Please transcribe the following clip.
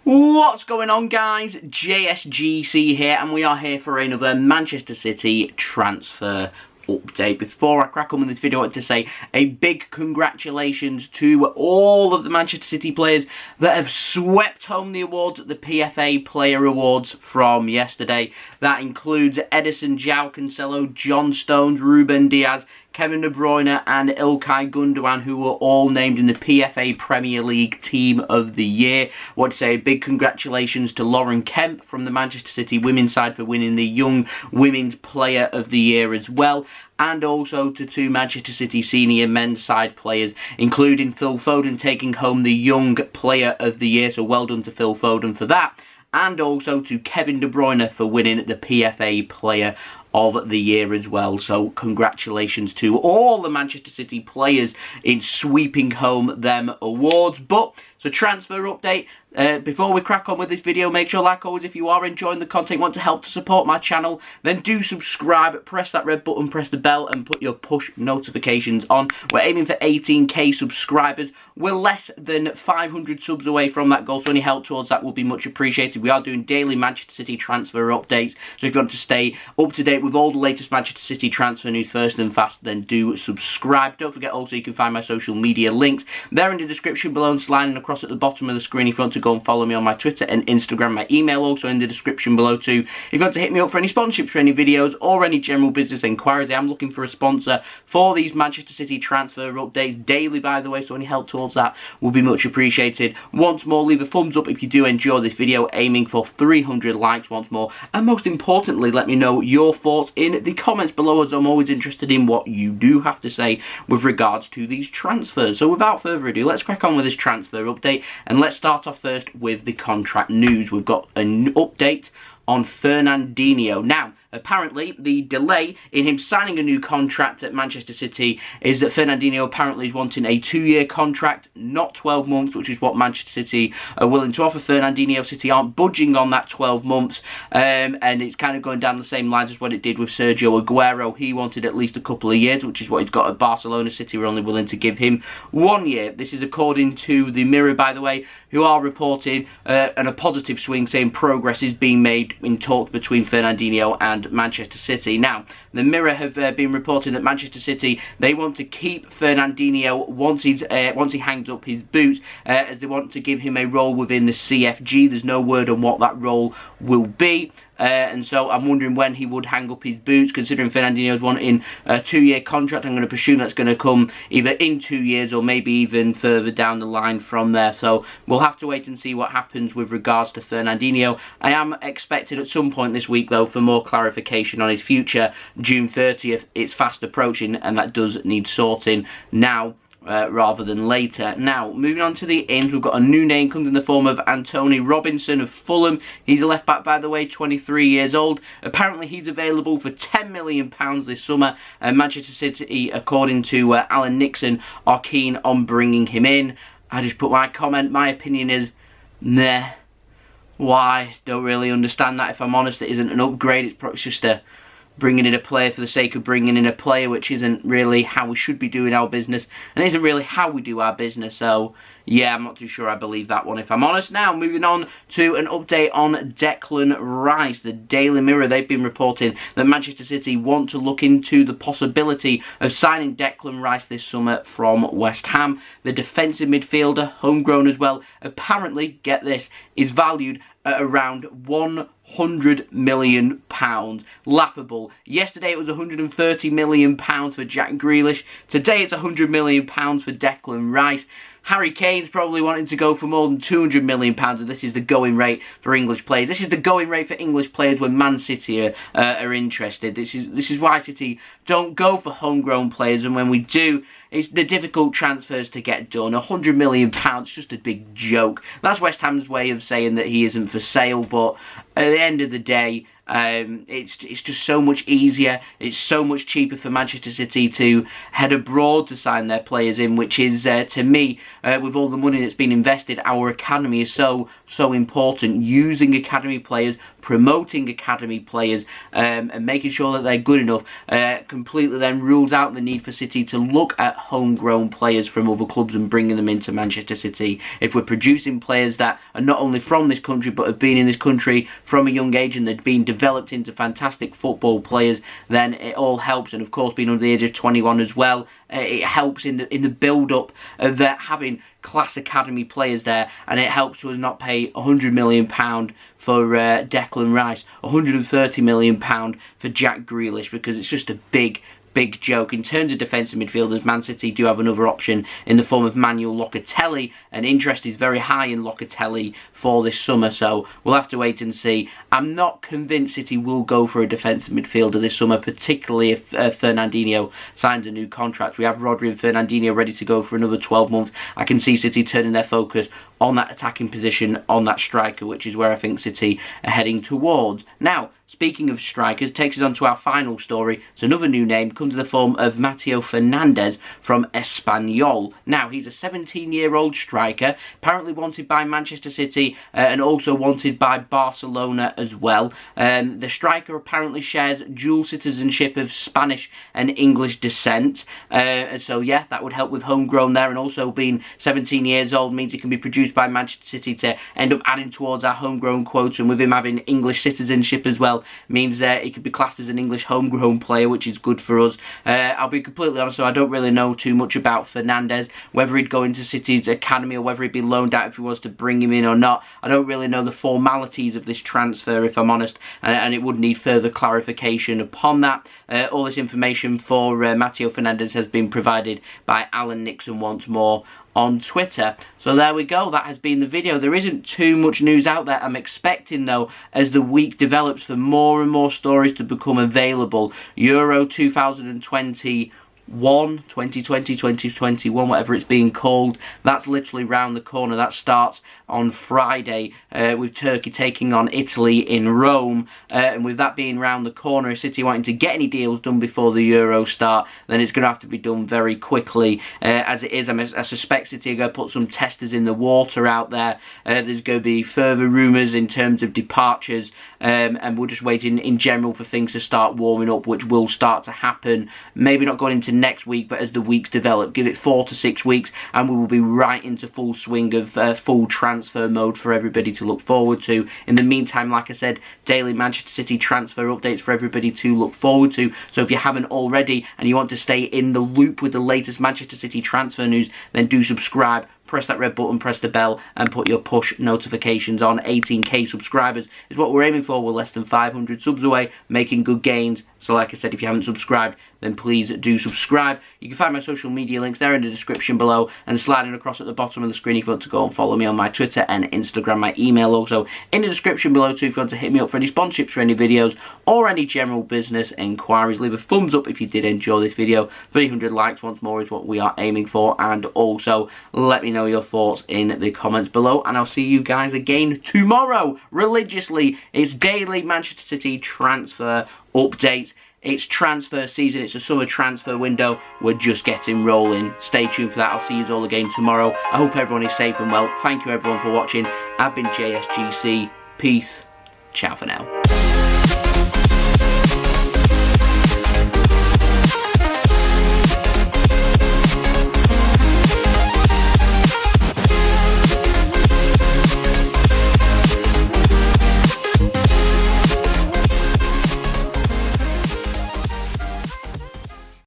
What's going on, guys? JSGC here, and we are here for another Manchester City transfer update. Before I crack on with this video, I want to say a big congratulations to all of the Manchester City players that have swept home the awards at the PFA Player Awards from yesterday. That includes Ederson, Joao Cancelo, John Stones, Ruben Dias, Kevin De Bruyne and Ilkay Gundogan, who were all named in the PFA Premier League Team of the Year. I want to say a big congratulations to Lauren Hemp from the Manchester City women's side for winning the Young Women's Player of the Year as well. And also to two Manchester City senior men's side players, including Phil Foden taking home the Young Player of the Year. So well done to Phil Foden for that. And also to Kevin De Bruyne for winning the PFA Player of the Year as well. So congratulations to all the Manchester City players in sweeping home them awards. But it's a transfer update. Before we crack on with this video, make sure, like always, if you are enjoying the content, want to help to support my channel, then do subscribe, press that red button, press the bell and put your push notifications on. We're aiming for 18k subscribers. We're less than 500 subs away from that goal, so any help towards that will be much appreciated. We are doing daily Manchester City transfer updates, so if you want to stay up to date with all the latest Manchester City transfer news first and fast, then do subscribe. Don't forget also you can find my social media links. They're in the description below and sliding across at the bottom of the screen if you want to go and follow me on my Twitter and Instagram. My email also in the description below too. If you want to hit me up for any sponsorships for any videos or any general business inquiries, I am looking for a sponsor for these Manchester City transfer updates daily, by the way, so any help towards that will be much appreciated. Once more, leave a thumbs up if you do enjoy this video, aiming for 300 likes once more, and most importantly, let me know your thoughts in the comments below, as I'm always interested in what you do have to say with regards to these transfers. So without further ado, let's crack on with this transfer update, and let's start off first with the contract news. We've got an update on Fernandinho. Now, apparently, the delay in him signing a new contract at Manchester City is that Fernandinho apparently is wanting a 2-year contract, not 12 months, which is what Manchester City are willing to offer. Fernandinho City aren't budging on that 12 months, and it's kind of going down the same lines as what it did with Sergio Aguero. He wanted at least a couple of years, which is what he's got at Barcelona. City were only willing to give him 1 year. This is according to the Mirror, by the way, who are reporting and a positive swing, saying progress is being made in talks between Fernandinho and Manchester City. Now, the Mirror have been reporting that Manchester City, they want to keep Fernandinho once he hangs up his boots, as they want to give him a role within the CFG. There's no word on what that role will be. And so I'm wondering when he would hang up his boots, considering Fernandinho's wanting a 2-year contract. I'm going to presume that's going to come either in 2 years or maybe even further down the line from there. So we'll have to wait and see what happens with regards to Fernandinho. I am expected at some point this week, though, for more clarification on his future. June 30th, it's fast approaching, and that does need sorting now, rather than later. Now, moving on to the ins, we've got a new name, comes in the form of Antonee Robinson of Fulham. He's a left back, by the way, 23 years old. Apparently he's available for £10 million this summer, and Manchester City, according to Alan Nixon, are keen on bringing him in. I just put my comment, my opinion is, nah. Why? Don't really understand that, if I'm honest. It isn't an upgrade, it's probably just bringing in a player for the sake of bringing in a player, which isn't really how we should be doing our business, and isn't really how we do our business. So yeah, I'm not too sure I believe that one, if I'm honest. Now, moving on to an update on Declan Rice. The Daily Mirror, they've been reporting that Manchester City want to look into the possibility of signing Declan Rice this summer from West Ham. The defensive midfielder, homegrown as well, apparently, get this, is valued at around £100 million. Laughable. Yesterday it was £130 million for Jack Grealish. Today it's £100 million for Declan Rice. Harry Kane's probably wanting to go for more than £200 million, and this is the going rate for English players. This is the going rate for English players when Man City are interested. This is why City don't go for homegrown players, and when we do, it's the difficult transfers to get done. £100 million, just a big joke. That's West Ham's way of saying that he isn't for sale, but at the end of the day, It's just so much easier. It's so much cheaper for Manchester City to head abroad to sign their players in, which is, to me, with all the money that's been invested, our academy is so important. Using academy players, promoting academy players, and making sure that they're good enough, completely then rules out the need for City to look at homegrown players from other clubs and bringing them into Manchester City. If we're producing players that are not only from this country but have been in this country from a young age and they've been developed into fantastic football players, then it all helps. And of course, being under the age of 21 as well, it helps in the build-up of having class academy players there, and it helps to us not pay £100 million for Declan Rice, £130 million for Jack Grealish, because it's just a big joke. In terms of defensive midfielders, Man City do have another option in the form of Manuel Locatelli, and interest is very high in Locatelli for this summer, so we'll have to wait and see. I'm not convinced City will go for a defensive midfielder this summer, particularly if Fernandinho signs a new contract. We have Rodri and Fernandinho ready to go for another 12 months. I can see City turning their focus on that attacking position, on that striker, which is where I think City are heading towards. Now, speaking of strikers, takes us on to our final story. It's another new name, comes in the form of Mateo Fernandez from Espanyol. Now, he's a 17-year-old striker, apparently wanted by Manchester City and also wanted by Barcelona as well. The striker apparently shares dual citizenship of Spanish and English descent. So yeah, that would help with homegrown there, and also being 17 years old means he can be produced by Manchester City to end up adding towards our homegrown quota, and with him having English citizenship as well, means he could be classed as an English homegrown player, which is good for us. I'll be completely honest, so I don't really know too much about Fernandez, whether he'd go into City's academy or whether he'd be loaned out if he was to bring him in or not. I don't really know the formalities of this transfer, if I'm honest, and it would need further clarification upon that. All this information for Mateo Fernandez has been provided by Alan Nixon once more on Twitter. So there we go, that has been the video. There isn't too much news out there. I'm expecting, though, as the week develops, for more and more stories to become available. Euro 2020, 2021, whatever it's being called, that's literally round the corner. That starts on Friday with Turkey taking on Italy in Rome, and with that being round the corner, if City wanting to get any deals done before the Euro start, then it's going to have to be done very quickly. As it is, I suspect City are going to put some testers in the water out there. There's going to be further rumours in terms of departures, and we're just waiting in general for things to start warming up, which will start to happen, maybe not going into next week, but as the weeks develop. Give it 4 to 6 weeks and we will be right into full swing of full transfer mode for everybody to look forward to. In the meantime, like I said, daily Manchester City transfer updates for everybody to look forward to. So if you haven't already and you want to stay in the loop with the latest Manchester City transfer news, then do subscribe. Press that red button, press the bell, and put your push notifications on. 18k subscribers is what we're aiming for. We're less than 500 subs away, making good gains. So like I said, if you haven't subscribed, then please do subscribe. You can find my social media links there in the description below, and sliding across at the bottom of the screen if you want to go and follow me on my Twitter and Instagram. My email also in the description below too if you want to hit me up for any sponsorships for any videos or any general business inquiries. Leave a thumbs up if you did enjoy this video. 300 likes once more is what we are aiming for, and also let me know your thoughts in the comments below, and I'll see you guys again tomorrow religiously. It's daily Manchester City transfer updates. It's transfer season, it's a summer transfer window. We're just getting rolling. Stay tuned for that. I'll see you all again tomorrow. I hope everyone is safe and well. Thank you everyone for watching. I've been JSGC. Peace. Ciao for now.